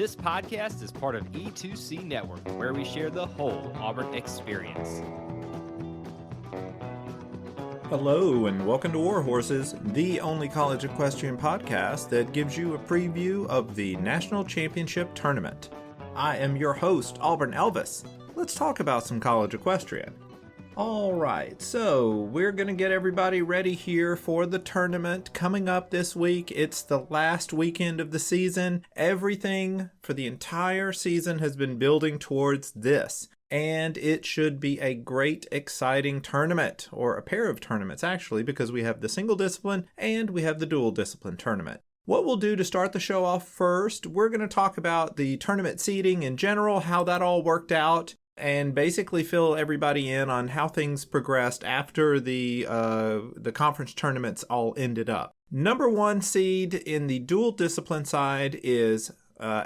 This podcast is part of E2C Network, where we share the whole Auburn experience. Hello and welcome to War Horses, the only college equestrian podcast that gives you a preview of the National Championship Tournament. I am your host, Auburn Elvis. Let's talk about some college equestrian. Alright, so we're going to get everybody ready here for the tournament coming up this week. It's the last weekend of the season. Everything for the entire season has been building towards this. And it should be a great, exciting tournament, or a pair of tournaments actually, because we have the single discipline and we have the dual discipline tournament. What we'll do to start the show off first, we're going to talk about the tournament seeding in general, how that all worked out, and basically fill everybody in on how things progressed after the conference tournaments all ended up. Number one seed in the dual discipline side is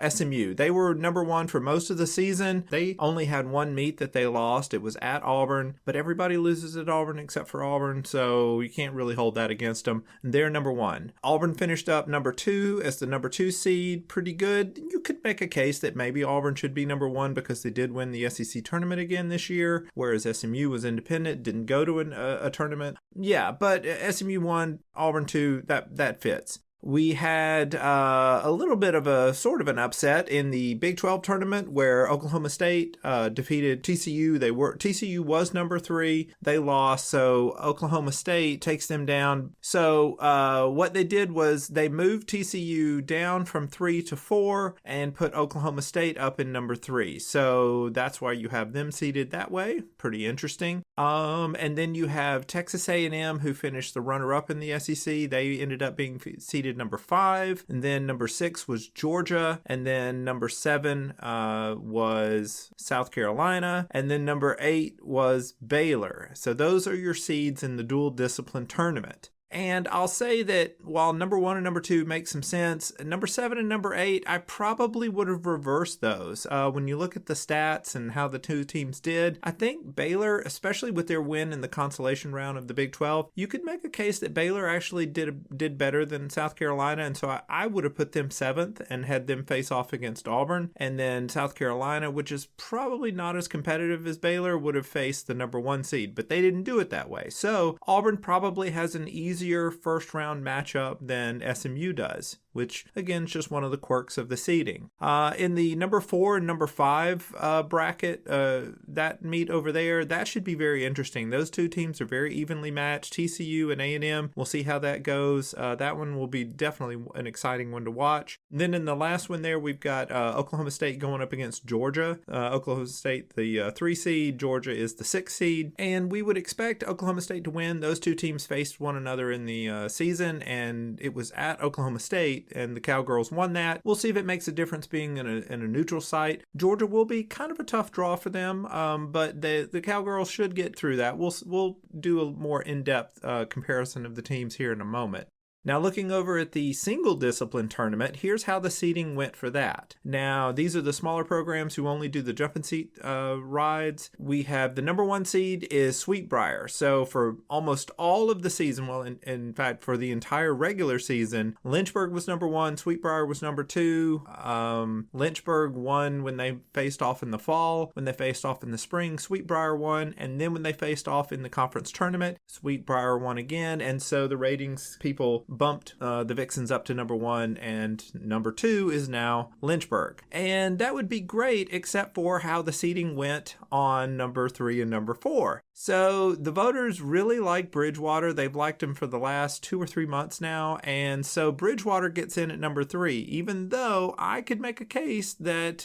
SMU. They were number one for most of the season. They only had one meet that they lost. It was at Auburn, but everybody loses at Auburn except for Auburn, so you can't really hold that against them. They're number one. Auburn finished up number two as the number two seed. Pretty good. You could make a case that maybe Auburn should be number one because they did win the SEC tournament again this year, whereas SMU was independent, didn't go to a tournament. Yeah, but SMU won, Auburn two, that fits. We had a little bit of a sort of an upset in the Big 12 tournament where Oklahoma State defeated TCU. TCU was number three. They lost, so Oklahoma State takes them down. So what they did was they moved TCU down from 3 to 4 and put Oklahoma State up in number 3. So that's why you have them seated that way. Pretty interesting. And then you have Texas A&M, who finished the runner-up in the SEC. They ended up being seated number 5, and then number 6 was Georgia, and then number 7 was South Carolina, and then number 8 was Baylor. So those are your seeds in the dual discipline tournament. And I'll say that while number 1 and number 2 make some sense, number 7 and number 8, I probably would have reversed those. When you look at the stats and how the two teams did, I think Baylor, especially with their win in the consolation round of the Big 12, you could make a case that Baylor actually did better than South Carolina. And so I would have put them 7th and had them face off against Auburn. And then South Carolina, which is probably not as competitive as Baylor, would have faced the number 1 seed. But they didn't do it that way. So Auburn probably has an easier first round matchup than SMU does, which again is just one of the quirks of the seeding. In the number 4 and number 5 bracket, that meet over there, that should be very interesting. Those two teams are very evenly matched. TCU and A&M, we'll see how that goes. That one will be definitely an exciting one to watch. And then in the last one there, we've got Oklahoma State going up against Georgia. Oklahoma State, the 3 seed, Georgia is the 6 seed, and we would expect Oklahoma State to win. Those two teams faced one another in the season, and it was at Oklahoma State, and the Cowgirls won that. We'll see if it makes a difference being in a neutral site. Georgia will be kind of a tough draw for them, but the Cowgirls should get through that. We'll do a more in-depth comparison of the teams here in a moment. Now, looking over at the single discipline tournament, here's how the seeding went for that. Now, these are the smaller programs who only do the jump and seat rides. We have the number 1 seed is Sweetbriar. So for almost all of the season, well, in fact, for the entire regular season, Lynchburg was number 1, Sweetbriar was number 2. Lynchburg won when they faced off in the fall. When they faced off in the spring, Sweetbriar won. And then when they faced off in the conference tournament, Sweetbriar won again. And so the ratings people bumped the Vixens up to number 1, and number 2 is now Lynchburg. And that would be great except for how the seeding went on number 3 and number 4. So the voters really like Bridgewater. They've liked him for the last 2 or 3 months now, and so Bridgewater gets in at number 3, even though I could make a case that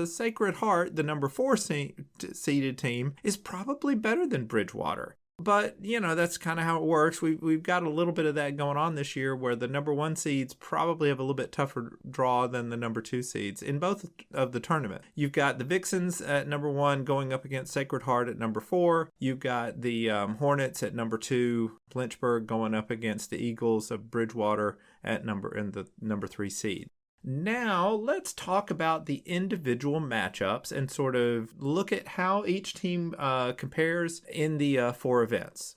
Sacred Heart, the number 4 seeded team, is probably better than Bridgewater. But, you know, that's kind of how it works. We've got a little bit of that going on this year where the number 1 seeds probably have a little bit tougher draw than the number 2 seeds in both of the tournament. You've got the Vixens at number 1 going up against Sacred Heart at number 4. You've got the Hornets at number 2, Lynchburg going up against the Eagles of Bridgewater in the number 3 seed. Now, let's talk about the individual matchups and sort of look at how each team compares in the 4 events.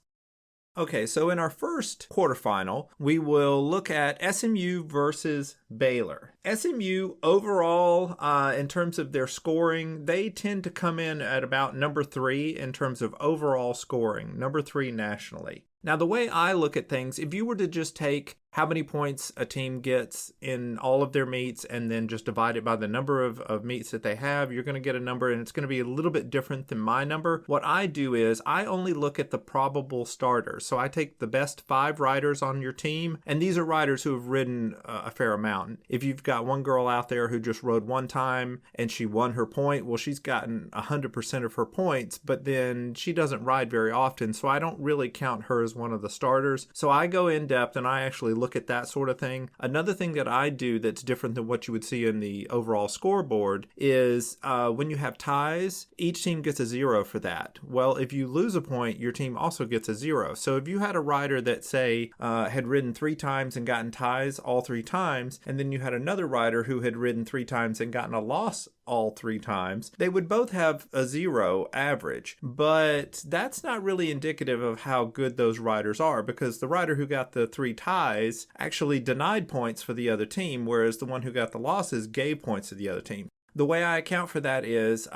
Okay, so in our first quarterfinal, we will look at SMU versus Baylor. SMU overall, in terms of their scoring, they tend to come in at about number 3 in terms of overall scoring, number 3 nationally. Now, the way I look at things, if you were to just take how many points a team gets in all of their meets and then just divide it by the number of meets that they have, you're going to get a number, and it's going to be a little bit different than my number. What I do is I only look at the probable starters. So I take the best 5 riders on your team, and these are riders who have ridden a fair amount. If you've got one girl out there who just rode one time and she won her point, well, she's gotten 100% of her points, but then she doesn't ride very often, so I don't really count her as one of the starters. So I go in depth and I actually look at that sort of thing. Another thing that I do that's different than what you would see in the overall scoreboard is when you have ties, each team gets a 0 for that. Well, if you lose a point, your team also gets a 0. So if you had a rider that, say, had ridden 3 times and gotten ties all 3 times, and then you had another rider who had ridden 3 times and gotten a loss all 3 times, they would both have a 0 average. But that's not really indicative of how good those riders are, because the rider who got the 3 ties actually denied points for the other team, whereas the one who got the losses gave points to the other team. The way I account for that is,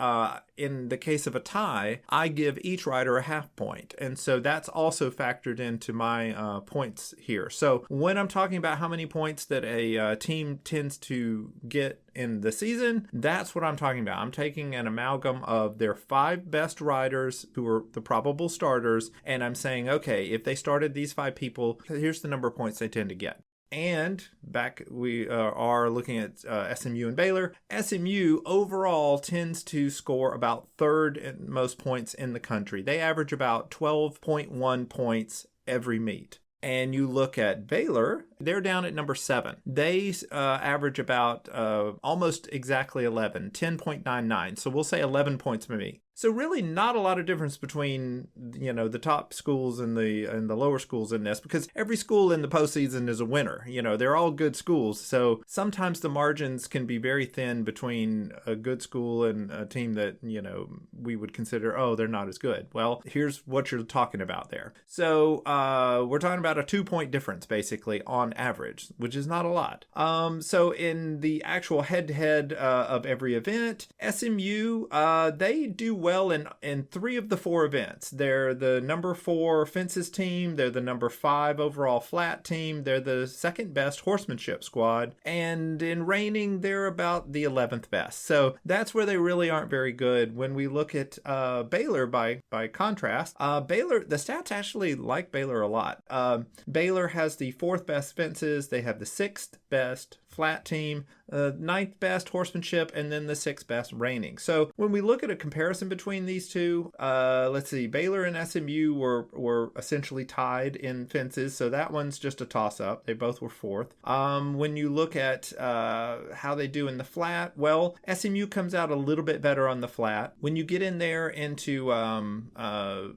in the case of a tie, I give each rider a half point. And so that's also factored into my points here. So when I'm talking about how many points that a team tends to get in the season, that's what I'm talking about. I'm taking an amalgam of their 5 best riders who are the probable starters, and I'm saying, okay, if they started these 5 people, here's the number of points they tend to get. And back we are looking at SMU and Baylor. SMU overall tends to score about 3rd most points in the country. They average about 12.1 points every meet. And you look at Baylor, they're down at number 7. They average about almost exactly 11, 10.99. So we'll say 11 points per meet. So really not a lot of difference between, the top schools and the lower schools in this, because every school in the postseason is a winner. They're all good schools. So sometimes the margins can be very thin between a good school and a team that, we would consider, oh, they're not as good. Well, here's what you're talking about there. So we're talking about a 2-point difference basically on average, which is not a lot. So in the actual head-to-head of every event, SMU, they do well in 3 of the 4 events. They're the number 4 fences team, they're the number 5 overall flat team, they're the 2nd best horsemanship squad, and in reining they're about the 11th best. So that's where they really aren't very good. When we look at Baylor by contrast, Baylor, the stats actually like Baylor a lot. Baylor has the 4th best fences, they have the 6th best flat team, 9th best horsemanship, and then the 6th best reining. So when we look at a comparison between these two, let's see, Baylor and SMU were essentially tied in fences, so that one's just a toss-up. They both were 4th. When you look at how they do in the flat, well, SMU comes out a little bit better on the flat. When you get in there into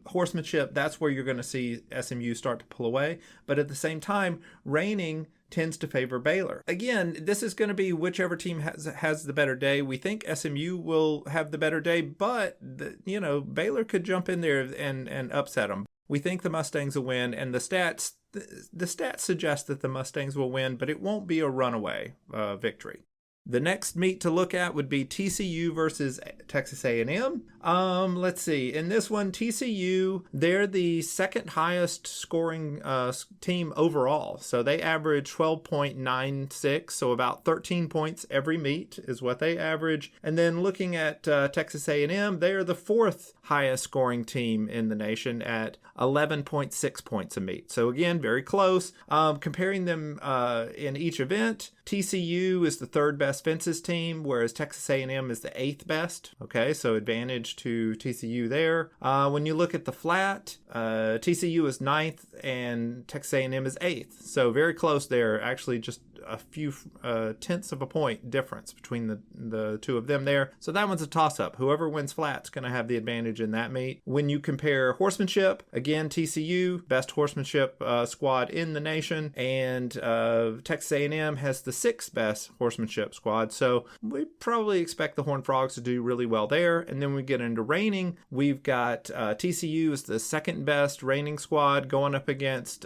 horsemanship, that's where you're going to see SMU start to pull away. But at the same time, reining tends to favor Baylor. Again, this is going to be whichever team has the better day. We think SMU will have the better day, but Baylor could jump in there and upset them. We think the Mustangs will win, and the stats suggest that the Mustangs will win, but it won't be a runaway victory. The next meet to look at would be TCU versus Texas A&M. Let's see. In this one, TCU, they're the 2nd highest scoring team overall. So they average 12.96, so about 13 points every meet is what they average. And then looking at Texas A&M, they are the 4th highest scoring team in the nation at 11.6 points a meet. So again, very close. Comparing them in each event, TCU is the 3rd best fences team, whereas Texas A&M is the 8th best. Okay, so advantage to TCU there. When you look at the flat, TCU is 9th and Texas A&M is 8th. So very close there, actually just a few tenths of a point difference between the two of them there. So that one's a toss-up. Whoever wins flat's going to have the advantage in that meet. When you compare horsemanship, again, TCU, best horsemanship squad in the nation, and Texas A&M has the 6th best horsemanship squad. So we probably expect the Horned Frogs to do really well there. And then we get into reining. We've got TCU is the 2nd best reining squad going up against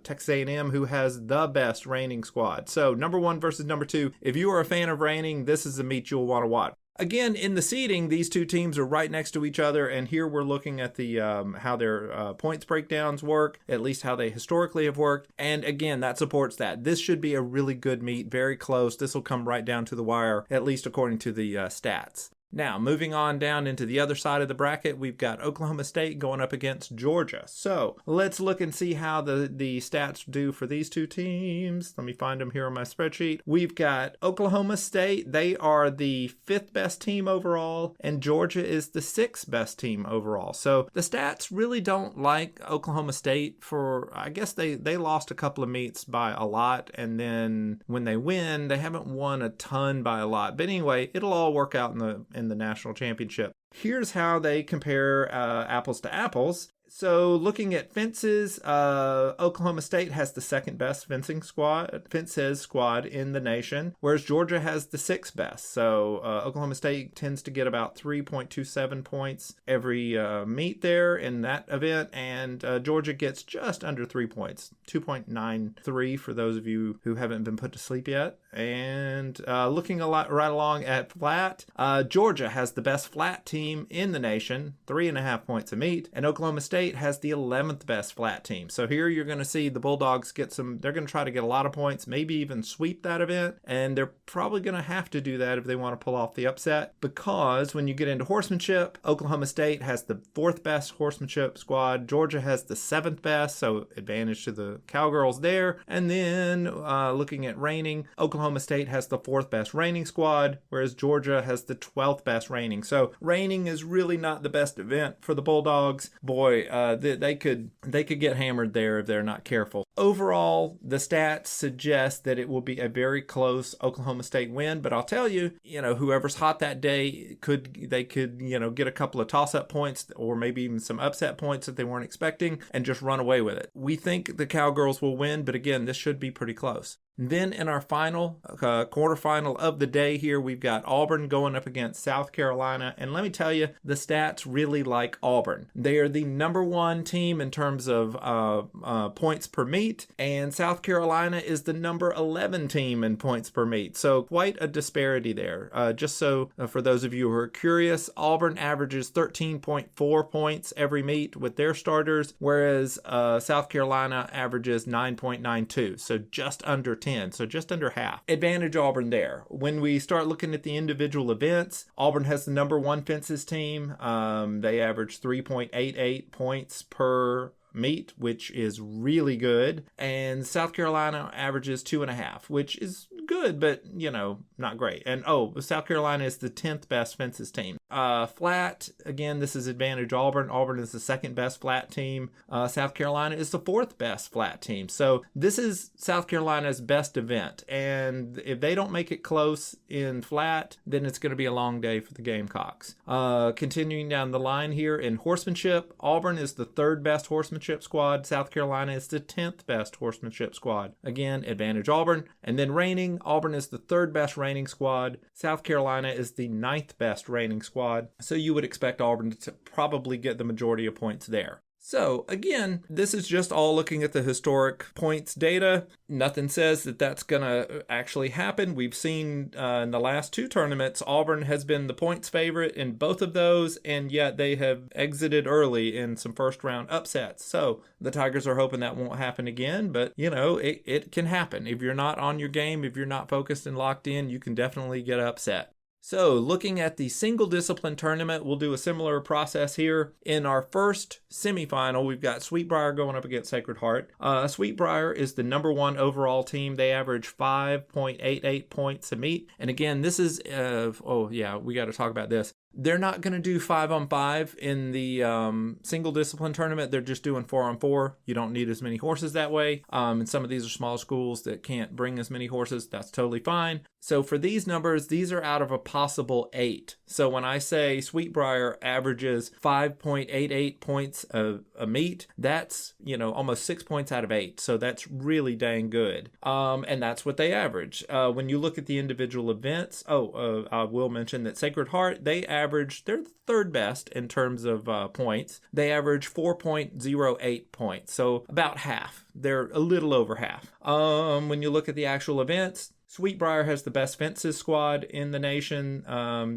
Texas A&M, who has the best reining squad. So number 1 versus number 2. If you are a fan of reining, this is a meet you'll want to watch. Again, in the seeding, these two teams are right next to each other, and here we're looking at the how their points breakdowns work, at least how they historically have worked, and again, that supports that. This should be a really good meet, very close. This will come right down to the wire, at least according to the stats. Now, moving on down into the other side of the bracket, we've got Oklahoma State going up against Georgia. So let's look and see how the stats do for these two teams. Let me find them here on my spreadsheet. We've got Oklahoma State. They are the 5th best team overall, and Georgia is the 6th best team overall. So the stats really don't like Oklahoma State for, I guess they lost a couple of meets by a lot, and then when they win, they haven't won a ton by a lot. But anyway, it'll all work out in the national championship. Here's how they compare apples to apples. So looking at fences, Oklahoma State has the 2nd best fences squad in the nation, whereas Georgia has the 6th best. So Oklahoma State tends to get about 3.27 points every meet there in that event, and Georgia gets just under 3 points, 2.93 for those of you who haven't been put to sleep yet. And looking right along at flat, Georgia has the best flat team in the nation, 3.5 points a meet, and Oklahoma State has the 11th best flat team. So here you're going to see the Bulldogs get they're going to try to get a lot of points, maybe even sweep that event, and they're probably going to have to do that if they want to pull off the upset, because when you get into horsemanship, Oklahoma State has the 4th best horsemanship squad, Georgia has the 7th best, so advantage to the Cowgirls there. And then looking at reining, Oklahoma State has the 4th best reining squad, whereas Georgia has the 12th best reining. So reining is really not the best event for the Bulldogs. Boy, they could get hammered there if they're not careful. Overall, the stats suggest that it will be a very close Oklahoma State win, but I'll tell you, whoever's hot that day could get a couple of toss-up points or maybe even some upset points that they weren't expecting and just run away with it. We think the Cowgirls will win, but again, this should be pretty close. Then in our final quarterfinal of the day here, we've got Auburn going up against South Carolina. And let me tell you, the stats really like Auburn. They are the number 1 team in terms of points per meet, and South Carolina is the number 11 team in points per meet. So quite a disparity there. Just so for those of you who are curious, Auburn averages 13.4 points every meet with their starters, whereas South Carolina averages 9.92. So just under 10, so just under half. Advantage Auburn there. When we start looking at the individual events, Auburn has the number 1 fences team. They average 3.88 points per meet, which is really good. And South Carolina averages 2.5, which is good, but not great. And South Carolina is the 10th best fences team. Flat, again, this is advantage Auburn. Auburn is the 2nd best flat team. South Carolina is the 4th best flat team. So this is South Carolina's best event. And if they don't make it close in flat, then it's going to be a long day for the Gamecocks. Continuing down the line here in horsemanship, Auburn is the 3rd best horsemanship squad. South Carolina is the 10th best horsemanship squad. Again, advantage Auburn. And then reining, Auburn is the 3rd best reining squad. South Carolina is the 9th best reining squad. So you would expect Auburn to probably get the majority of points there. So again, this is just all looking at the historic points data. Nothing says that that's going to actually happen. We've seen in the last 2 tournaments, Auburn has been the points favorite in both of those, and yet they have exited early in some first round upsets. So the Tigers are hoping that won't happen again, but it can happen. If you're not on your game, if you're not focused and locked in, you can definitely get upset. So looking at the single discipline tournament, we'll do a similar process here. In our first semifinal, we've got Sweetbriar going up against Sacred Heart. Sweetbriar is the number 1 overall team. They average 5.88 points a meet. And again, this is, we got to talk about this. They're not going to do 5-on-5 in the single discipline tournament. They're just doing 4-on-4. You don't need as many horses that way. And some of these are small schools that can't bring as many horses. That's totally fine. So for these numbers, these are out of a possible 8. So when I say Sweetbriar averages 5.88 points a meet, that's, almost 6 points out of 8. So that's really dang good. And that's what they average. When you look at the individual events, I will mention that Sacred Heart, they're the third best in terms of points. They average 4.08 points. So about half. They're a little over half. When you look at the actual events, Sweetbriar has the best fences squad in the nation.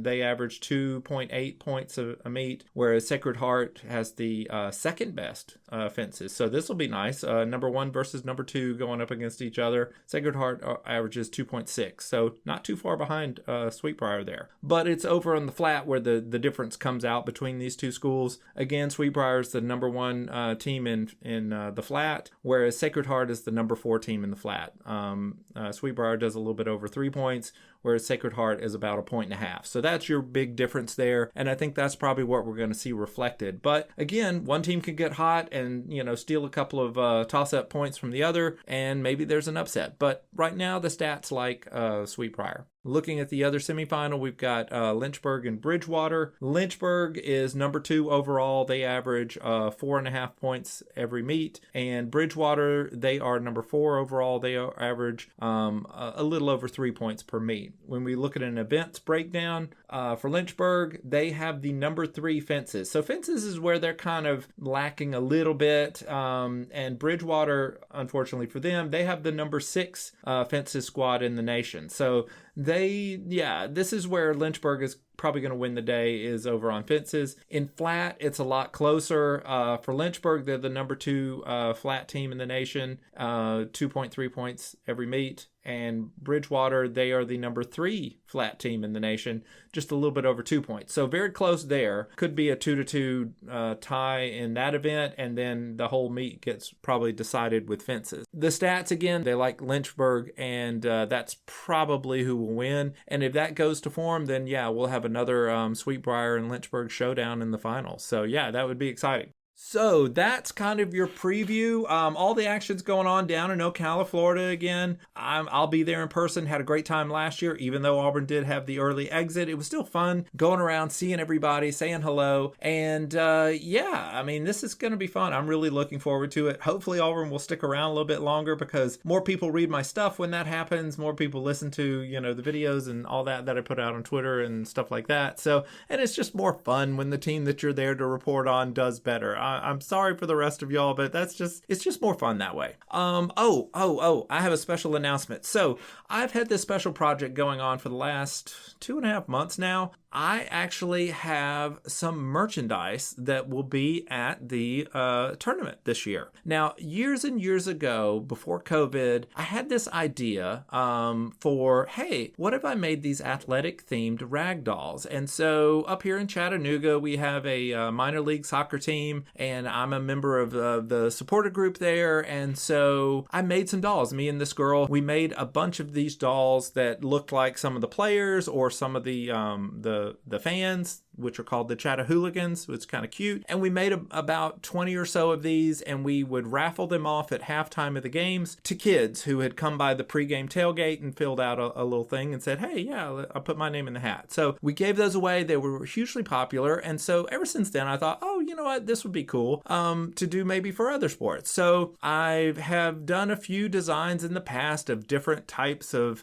They average 2.8 points a meet, whereas Sacred Heart has the second best fences. So this will be nice. Number 1 versus number 2 going up against each other. Sacred Heart averages 2.6, so not too far behind Sweetbriar there. But it's over on the flat where the difference comes out between these two schools. Again, Sweetbriar is the number 1 team in the flat, whereas Sacred Heart is the number 4 team in the flat. Sweetbriar does a little bit over 3 points, whereas Sacred Heart is about 1.5 points. So that's your big difference there, and I think that's probably what we're going to see reflected. But again, one team can get hot and steal a couple of toss-up points from the other, and maybe there's an upset. But right now, the stats like Sweetbriar. Looking at the other semifinal, we've got Lynchburg and Bridgewater. Lynchburg is number 2 overall. They average 4.5 points every meet. And Bridgewater, they are number 4 overall. They average a little over 3 points per meet. When we look at an events breakdown, for Lynchburg, they have the number 3 fences. So fences is where they're kind of lacking a little bit. And Bridgewater, unfortunately for them, they have the number 6 fences squad in the nation. So this is where Lynchburg is probably going to win the day, is over on fences. In flat, it's a lot closer. For Lynchburg, they're the number 2 flat team in the nation, 2.3 points every meet. And Bridgewater, they are the number 3 flat team in the nation, just a little bit over 2 points. So very close there. Could be a 2-2 tie in that event, and then the whole meet gets probably decided with fences. The stats, again, they like Lynchburg, and that's probably who will win. And if that goes to form, then we'll have another Sweetbriar and Lynchburg showdown in the finals. So that would be exciting. So that's kind of your preview. All the action's going on down in Ocala, Florida again. I'll be there in person. Had a great time last year, even though Auburn did have the early exit. It was still fun going around, seeing everybody, saying hello. And this is going to be fun. I'm really looking forward to it. Hopefully Auburn will stick around a little bit longer, because more people read my stuff when that happens. More people listen to, the videos and all that I put out on Twitter and stuff like that. So, and it's just more fun when the team that you're there to report on does better. I'm sorry for the rest of y'all, but it's just more fun that way. I have a special announcement. So I've had this special project going on for the last 2.5 months now. I actually have some merchandise that will be at the tournament this year. Now, years and years ago, before COVID, I had this idea for, hey, what if I made these athletic-themed rag dolls? And so up here in Chattanooga, we have a minor league soccer team, and I'm a member of the supporter group there. And so I made some dolls. Me and this girl, we made a bunch of these dolls that looked like some of the players or some of the fans, which are called the Chattahooligans. It's kind of cute. And we made about 20 or so of these, and we would raffle them off at halftime of the games to kids who had come by the pregame tailgate and filled out a little thing and said, hey, I'll put my name in the hat. So we gave those away. They were hugely popular. And so ever since then, I thought, oh, you know what? This would be cool to do maybe for other sports. So I have done a few designs in the past of different types of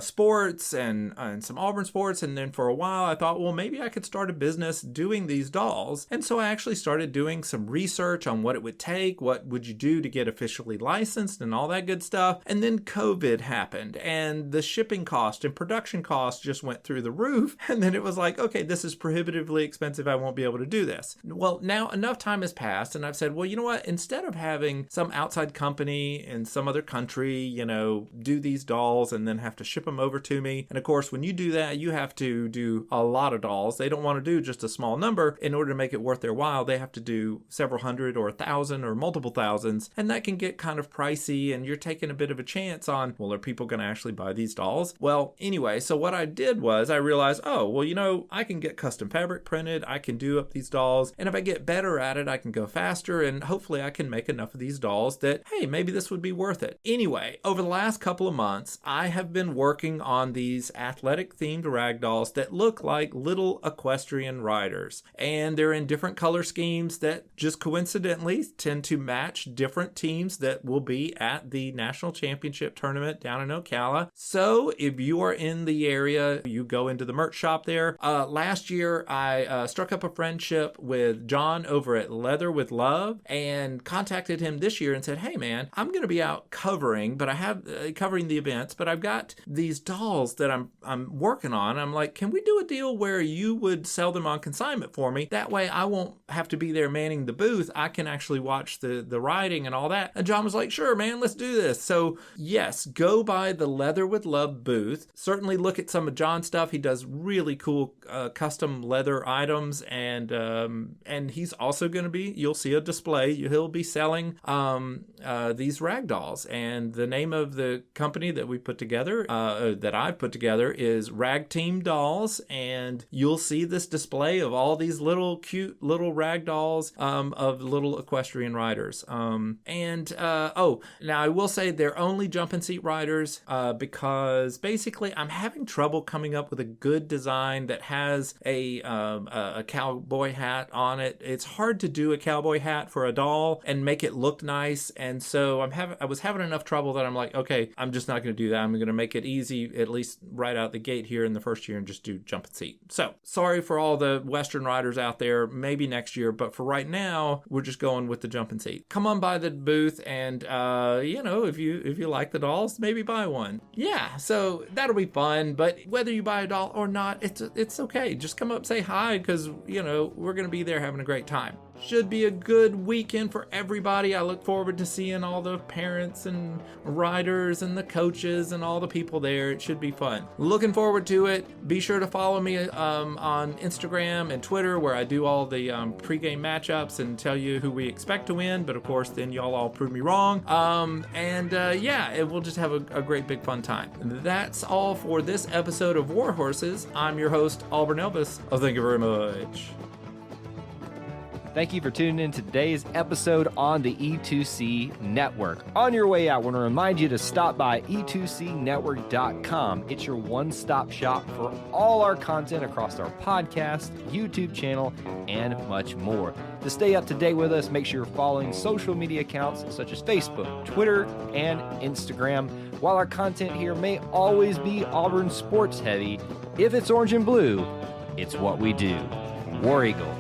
sports and some Auburn sports. And then for a while, I thought, well, maybe I could start a business doing these dolls. And so I actually started doing some research on what it would take, what would you do to get officially licensed and all that good stuff. And then COVID happened, and the shipping cost and production costs just went through the roof. And then it was like, okay, this is prohibitively expensive. I won't be able to do this. Well, now enough time has passed, and I've said, well, you know what? Instead of having some outside company in some other country, do these dolls and then have to ship them over to me. And of course, when you do that, you have to do a lot of dolls. dolls. They don't want to do just a small number. In order to make it worth their while, they have to do several hundred or 1,000 or multiple thousands, and that can get kind of pricey, and you're taking a bit of a chance on, well, are people going to actually buy these dolls? Well, anyway, so what I did was I realized, oh, well, I can get custom fabric printed, I can do up these dolls, and if I get better at it, I can go faster, and hopefully I can make enough of these dolls that, hey, maybe this would be worth it. Anyway, over the last couple of months, I have been working on these athletic themed rag dolls that look like little equestrian riders, and they're in different color schemes that just coincidentally tend to match different teams that will be at the national championship tournament down in Ocala. So if you are in the area, you go into the merch shop there. Last year, I struck up a friendship with John over at Leather with Love and contacted him this year and said, hey man, I'm going to be out covering the events, but I've got these dolls that I'm working on. I'm like, can we do a deal where you would sell them on consignment for me? That way I won't have to be there manning the booth. I can actually watch the riding and all that. And John was like, sure, man, let's do this. So yes, go by the Leather with Love booth. Certainly look at some of John's stuff. He does really cool custom leather items, and he's also going to be, you'll see a display. He'll be selling these rag dolls. And the name of the company that we put together, that I've put together, is Rag Team Dolls. And you'll see this display of all these little cute little rag dolls of little equestrian riders. Now I will say they're only jumping seat riders because basically I'm having trouble coming up with a good design that has a cowboy hat on it. It's hard to do a cowboy hat for a doll and make it look nice, and so I was having enough trouble that I'm like, okay, I'm just not going to do that. I'm going to make it easy, at least right out the gate here in the first year, and just do jumping seat. So sorry for all the Western riders out there, maybe next year, but for right now, we're just going with the jumping seat. Come on by the booth, and if you like the dolls, maybe buy one. Yeah, so that'll be fun. But whether you buy a doll or not, it's okay. Just come up, say hi, because we're gonna be there having a great time. Should be a good weekend for everybody. I look forward to seeing all the parents and riders and the coaches and all the people there. It should be fun. Looking forward to it. Be sure to follow me on Instagram and Twitter, where I do all the pregame matchups and tell you who we expect to win. But of course, then y'all all prove me wrong. We'll just have a great big fun time. That's all for this episode of War Horses. I'm your host, Auburn Elvis. Oh, thank you very much. Thank you for tuning in to today's episode on the E2C Network. On your way out, I want to remind you to stop by e2cnetwork.com. It's your one-stop shop for all our content across our podcast, YouTube channel, and much more. To stay up to date with us, make sure you're following social media accounts such as Facebook, Twitter, and Instagram. While our content here may always be Auburn sports heavy, if it's orange and blue, it's what we do. War Eagle.